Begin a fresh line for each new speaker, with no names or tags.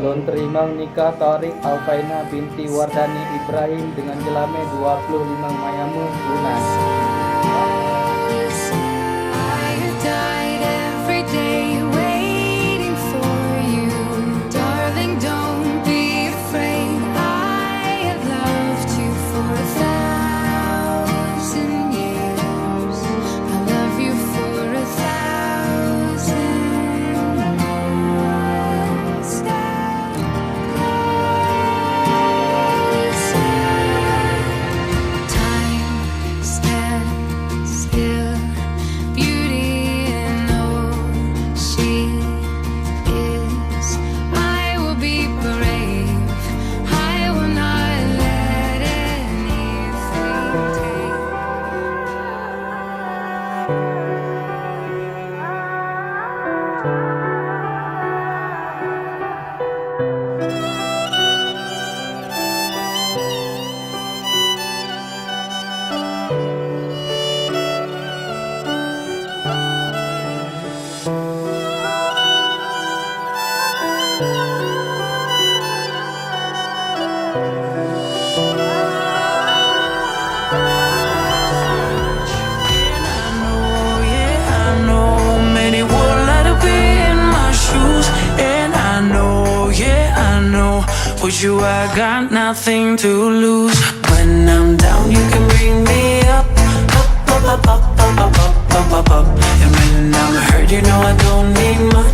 Lontri Mang Nikah Thariq Alfaina binti Wardani Ibrahim dengan jelame 25 Mayamu lunas.
With you I got nothing to lose. When I'm down you can bring me up, up, up, up, up, up, up, up, up, up. And when I'm hurt you know I don't need much.